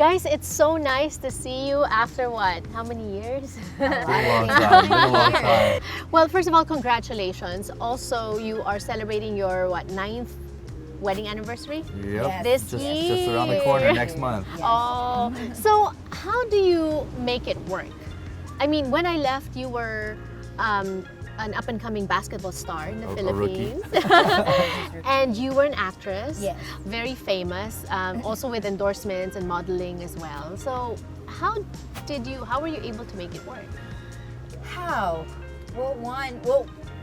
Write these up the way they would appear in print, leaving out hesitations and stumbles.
Guys, it's so nice to see you after what? How many years? Been a long time. Been a long time. Well, first of all, congratulations. Also, you are celebrating your what, 9th wedding anniversary? Yep. Yes. This Just year. around the corner next month. Yes. Oh, so how do you make it work? I mean, when I left, you were an up-and-coming basketball star in the A rookie. Philippines. And you were an actress, Yes. very famous, also with endorsements and modeling as well. So how were you able to make it work? How? Well,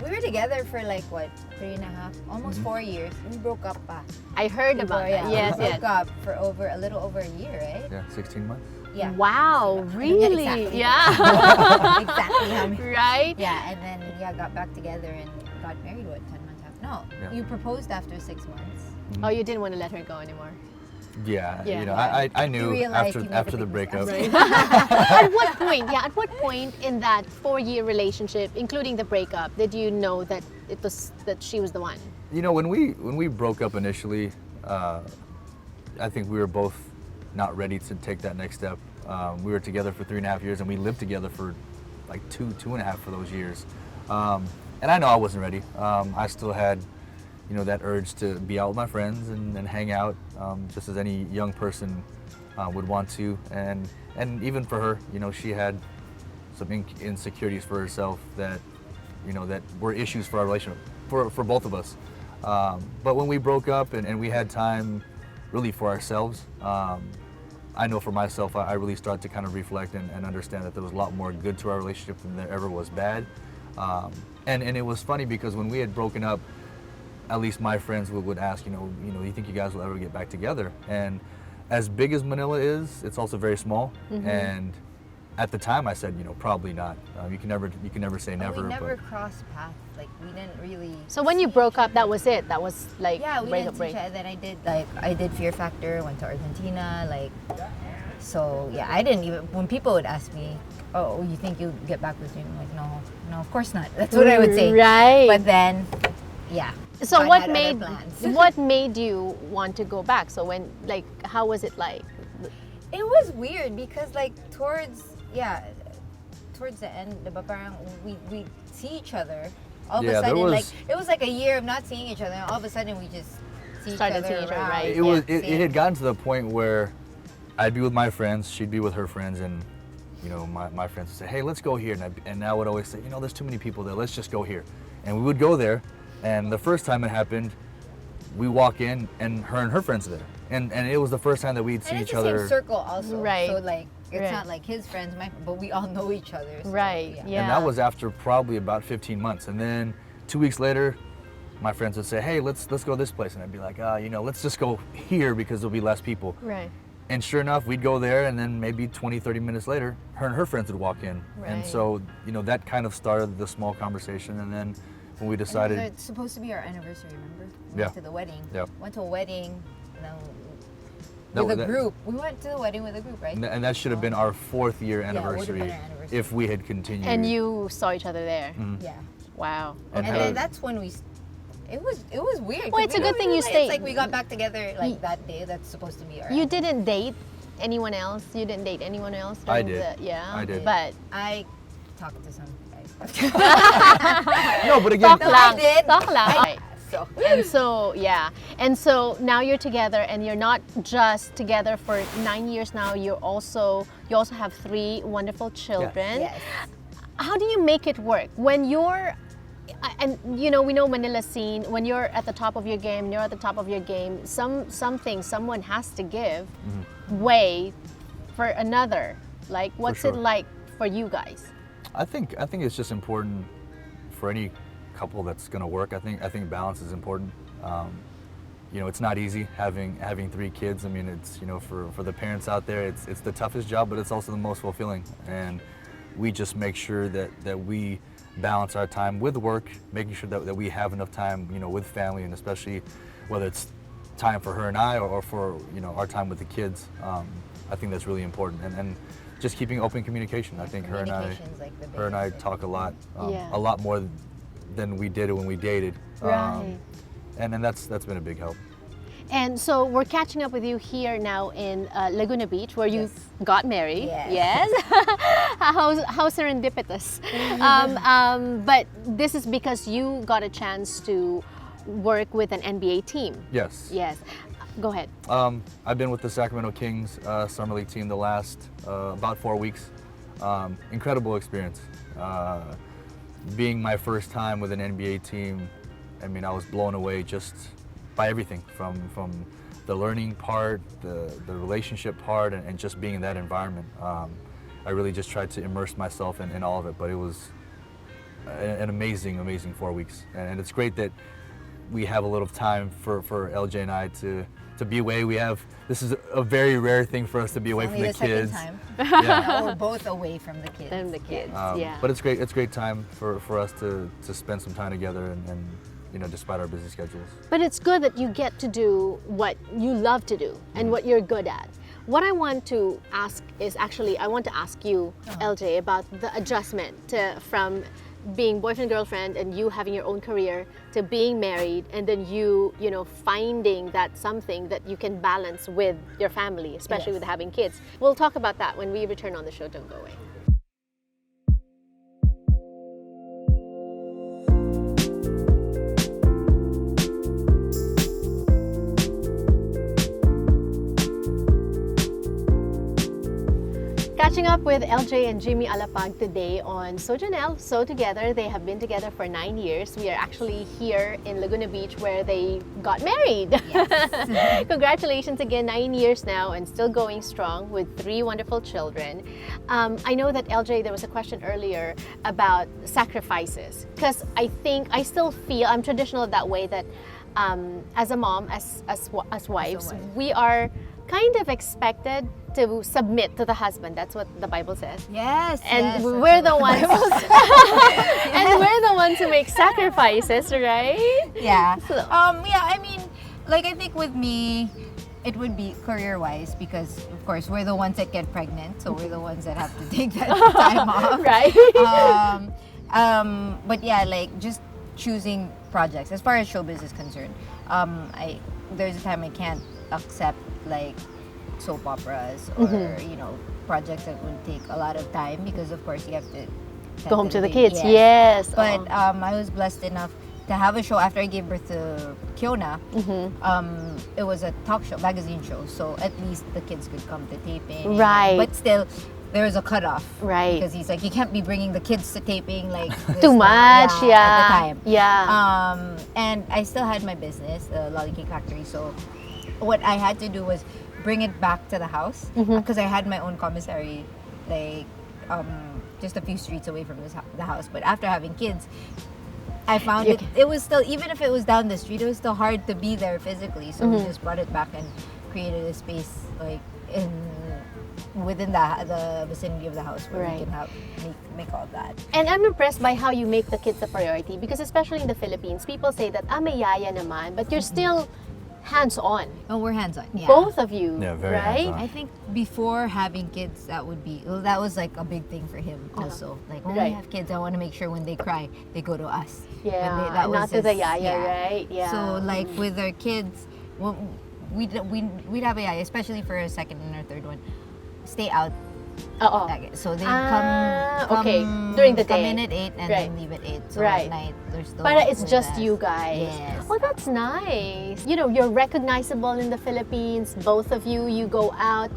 we were together for like what, 3.5, almost 4 years. We broke up pa. I heard about Yeah, that. Yes, we yes. broke up for a little over a year, right? Yeah, 16 months. Yeah. Wow, really? exactly. Yeah. Exactly how many. Right? Yeah, and then got back together and got married. What, 10 months after? No, Yeah. you proposed after 6 months. Oh, you didn't want to let her go anymore. Yeah, Yeah. you know, I You knew realized you made a after the big breakup. mistake. At what point? Yeah, at what point in that 4-year relationship, including the breakup, did you know that she was the one? You know, when we broke up initially, I think we were both not ready to take that next step. We were together for 3.5 years, and we lived together for like 2.5 for those years. And I know I wasn't ready. I still had, you know, that urge to be out with my friends and hang out, just as any young person would want to. And even for her, you know, she had some insecurities for herself that, you know, that were issues for our relationship, for both of us. But when we broke up and we had time really for ourselves, I know for myself, I really started to kind of reflect and understand that there was a lot more good to our relationship than there ever was bad. And it was funny because when we had broken up, at least my friends would ask, you know, you think you guys will ever get back together? And as big as Manila is, it's also very small. And at the time, I said, you know, probably not. You can never say never. We never but crossed paths. Like we didn't really. So when you broke up, that was it? That was like Yeah, we break up, didn't see each other. Then I did Fear Factor, went to Argentina, like. So yeah, I didn't even. When people would ask me, "Oh, you think you'll get back with me?" I'm like, no, of course not. That's what I would say. Right. But then, yeah. So God what had other made plans. what made you want to go back? So when, like, how was it like? It was weird because like towards the end, diba, parang we see each other. All of Yeah, a there sudden, was- like it was like a year of not seeing each other, and all of a sudden we just Started seeing each other, around. right? it had gotten to the point where I'd be with my friends, she'd be with her friends, and you know, my friends would say, "Hey, let's go here," and I would always say, "You know, there's too many people there. Let's just go here." And we would go there, and the first time it happened, we walk in, and her friends are there, and it was the first time that we'd see And it's each the other. same circle also. Right. So like it's Right. not like his friends, but we all know each other. So, Right, yeah. And that was after probably about 15 months. And then 2 weeks later, my friends would say, "Hey, let's go this place," and I'd be like, you know, let's just go here because there'll be less people. Right. And sure enough, we'd go there, and then maybe 20, 30 minutes later, her and her friends would walk in. And Right. so, you know, that kind of started the small conversation. And then when we And decided, it's supposed to be our anniversary, remember? We Yeah. went to the wedding. Yep. Went to a wedding, That- with a that- group. We went to the wedding with a group, right? and that should have been our 4th year Yeah, it would have anniversary, been our anniversary. if we had continued. And you saw each other there. Yeah. Wow. And And how- then that's when it was weird. Well, 'cause it's a we good don't thing you really- stayed. It's like we got back together like that day. That's supposed to be our. You didn't date anyone else? You didn't date anyone else? I during did. Yeah. I did. But I talked to some guys. No, but again, talk No, I lang. did. Talk lang. Right. So. And so, yeah. And so now you're together, and you're not just together for 9 years now. You also have 3 wonderful children. Yes. How do you make it work when you're, and you know, we know Manila scene, when you're at the top of your game, something someone has to give way for another. Like, what's it sure. like for you guys? I think it's just important for any couple that's going to work. I think balance is important. You know, it's not easy having 3 kids. I mean, it's, you know, for the parents out there, it's the toughest job, but it's also the most fulfilling. And we just make sure that we balance our time with work, making sure that we have enough time, you know, with family, and especially whether it's time for her and I or for, you know, our time with the kids. I think that's really important. And just keeping open communication. I think her and Communication's like the I biggest talk a lot, Yeah. a lot more than we did when we dated. Right. And that's been a big help. And so we're catching up with you here now in Laguna Beach, where you Yes. got married. Yes. How serendipitous. But this is because you got a chance to work with an NBA team. Yes. Yes. Go ahead. I've been with the Sacramento Kings Summer League team the last about 4 weeks. Incredible experience. Being my first time with an NBA team, I mean, I was blown away just by everything from the learning part, the relationship part, and just being in that environment. I really just tried to immerse myself in all of it, but it was an amazing 4 weeks. And it's great that we have a little time for LJ and I to be away. This is a very rare thing for us to be away from Only the the kids. second Yeah. time. We're both away from the kids. Them, the kids. Yeah. But it's great. It's great time for us to spend some time together and despite our busy schedules. But it's good that you get to do what you love to do and what you're good at. What I want to ask is actually, I want to ask you, LJ, about the adjustment from being boyfriend-girlfriend and you having your own career to being married, and then you finding that something that you can balance with your family, especially Yes. with having kids. We'll talk about that when we return on the show. Don't go away. Catching up with LJ and Jimmy Alapag today on So Jannelle, So Together. They have been together for 9 years. We are actually here in Laguna Beach where they got married. Yes. Congratulations again, 9 years now and still going strong with 3 wonderful children. I know that LJ, there was a question earlier about sacrifices, because I still feel, I'm traditional that way, that as a mom, as wives, we are kind of expected to submit to the husband. That's what the Bible says. Yes. And yes, we're the ones and we're the ones who make sacrifices, right? Yeah. So- Yeah, I mean, like, I think with me, it would be career-wise because, of course, we're the ones that get pregnant, so we're the ones that have to take that time off. Right. But yeah, like, just choosing projects. As far as showbiz is concerned, there's a time I can't accept, like, soap operas or projects that would take a lot of time because of course you have to Go home to the baby. kids. Yes. But Oh. I was blessed enough to have a show after I gave birth to Kiona. It was a talk show, magazine show, so at least the kids could come to taping. Right. But still, there was a cutoff. Right. Because he's like, you can't be bringing the kids to taping like this Too much, At yeah. the time. Yeah. And I still had my business, the Lolly Cake Factory. So what I had to do was bring it back to the house because I had my own commissary, like just a few streets away from the house. But after having kids, I found it was still, even if it was down the street, it was still hard to be there physically. So we just brought it back and created a space like within the vicinity of the house where we can make all that. And I'm impressed by how you make the kids a priority, because especially in the Philippines, people say that may yaya naman, but you're still hands-on. Oh, we're hands-on. Yeah. Both of you, Yeah, very right? hands-on. I think before having kids, that was like a big thing for him also. Like when we have kids, I want to make sure when they cry, they go to us. Yeah, And that and not was to the his- yaya, right? Yeah. So like with our kids, we'd have a yaya, especially for a second and a third one, stay out. So they come okay, during the come day. in at 8 and Right. then leave at 8. So Right. at night there's still But it's with just us. you guys. Yes. Oh, that's nice. You're recognizable in the Philippines. Both of you go out.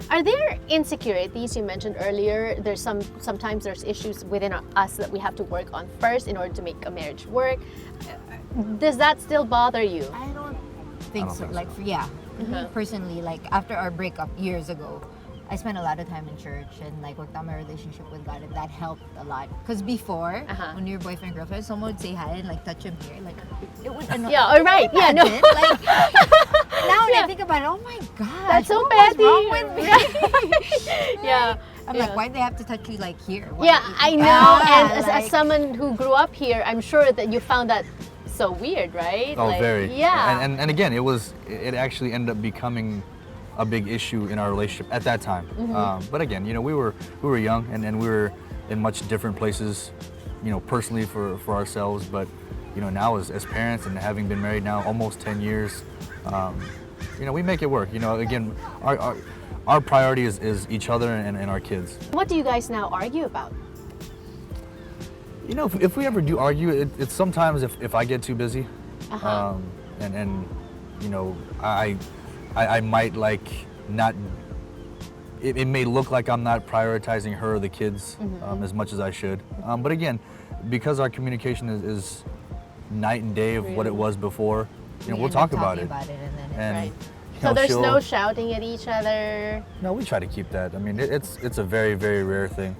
Are there insecurities you mentioned earlier? There's sometimes there's issues within us that we have to work on first in order to make a marriage work. Does that still bother you? I don't think so. think Like, so. Me personally, like after our breakup years ago, I spent a lot of time in church and like worked on my relationship with God, and that helped a lot. Because before, when you're boyfriend girlfriend, someone would say hi and like touch him here, like it would annoy. Yeah, all right. Yeah, no. Imagine, like now when I think about it, oh my God, That's so what was petty. wrong with me? Yeah. I'm like, why do they have to touch you like here? Why- Yeah, I know. And as like- someone who grew up here, I'm sure that you found that so weird, right? Oh, Like, very. Yeah. And again, it actually ended up becoming a big issue in our relationship at that time. But again, we were young and we were in much different places, personally for ourselves. But now as parents and having been married now almost 10 years, We make it work. Again, our priority is each other and our kids. What do you guys now argue about? If we ever do argue, it's sometimes if I get too busy, Uh-huh. I might like not. It may look like I'm not prioritizing her or the kids as much as I should. But again, because our communication is night and day of what it was before, we'll talk about it. And then And, Right. you So know, there's she'll- no shouting at each other. No, we try to keep that. I mean, it's a very, very rare thing.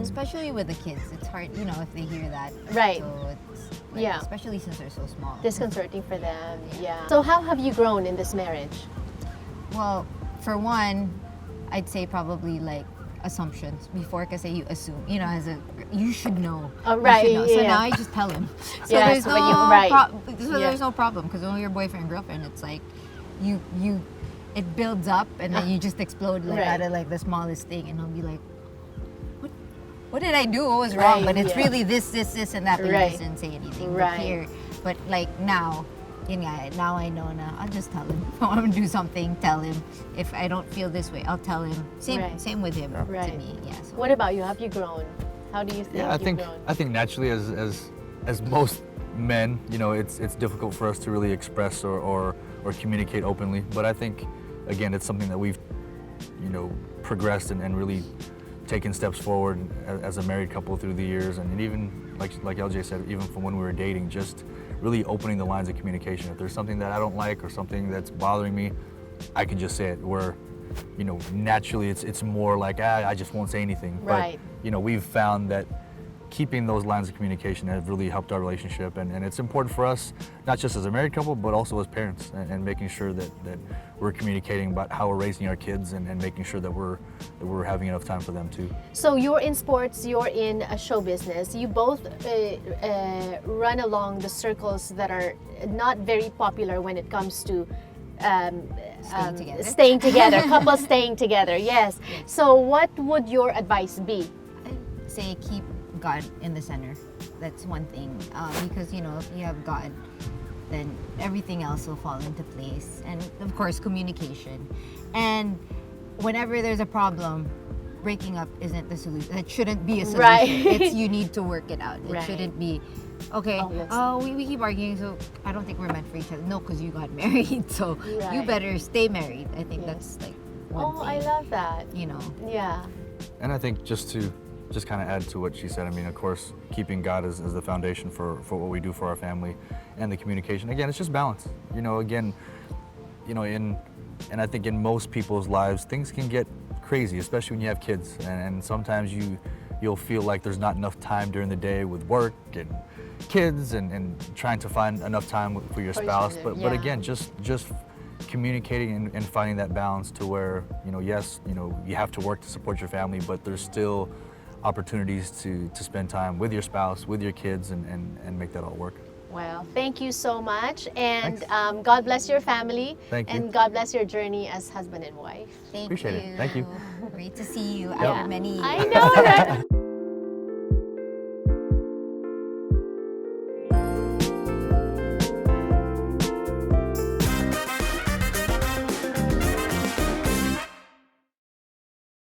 especially with the kids, it's hard, if they hear that. Right. So it's like, Yeah. especially since they're so small. Disconcerting for them. Yeah. So how have you grown in this marriage? Well, for one, I'd say probably like assumptions before, because you assume, you should know. Oh, You right, should know. So yeah. now I just tell him. So Yeah, there's so no when you- right. so Yeah. there's no problem, because when you're boyfriend and girlfriend, it's like you it builds up, and then you just explode like Right. out of like the smallest thing, and I'll be like, what did I do? What was wrong? Right, But it's yeah. really this, and that, but Right. you just didn't say anything. Right. But here, but like now, now I know now. I'll just tell him. If I want to do something, tell him. If I don't feel this way, I'll tell him. Same Right. same with him Right. to me. Yeah. So. What about you? Have you grown? How do you think Yeah, I you've think grown? naturally as most men, it's difficult for us to really express or communicate openly. But I think again, it's something that we've progressed and really taken steps forward as a married couple through the years, and even like LJ said, even from when we were dating, just really opening the lines of communication. If there's something that I don't like or something that's bothering me, I can just say it. Where naturally it's more like I just won't say anything. Right. But we've found that keeping those lines of communication have really helped our relationship, and it's important for us, not just as a married couple, but also as parents, and making sure that we're communicating about how we're raising our kids, and making sure that we're having enough time for them too. So you're in sports, you're in a show business. You both run along the circles that are not very popular when it comes to Together. staying together, couples staying together. Yes. So what would your advice be? I'd say keep God in the center. That's one thing, because if you have God, then everything else will fall into place. And of course, communication. And whenever there's a problem, breaking up isn't the solution. It shouldn't be a solution. Right. It's you need to work it out. It Right. shouldn't be, okay, Oh, we keep arguing, so I don't think we're meant for each other. No, because you got married, so you Right. better stay married. I think Yes. that's like one Oh, thing. I love that. Yeah. And I think just to kind of add to what she said, I mean, of course, keeping God as the foundation for what we do for our family, and the communication. Again, it's just balance. Again, and I think in most people's lives, things can get crazy, especially when you have kids. And sometimes you'll feel like there's not enough time during the day with work and kids, and trying to find enough time for your For each spouse. other, But yeah. again, just communicating and finding that balance to where, yes, you have to work to support your family, but there's still opportunities to spend time with your spouse, with your kids, and make that all work. Well, thank you so much. And Thanks. God bless your family. Thank you. And God bless your journey as husband and wife. Thank Appreciate you. it. Thank you. Great to see you Yep. after many years. I know, right?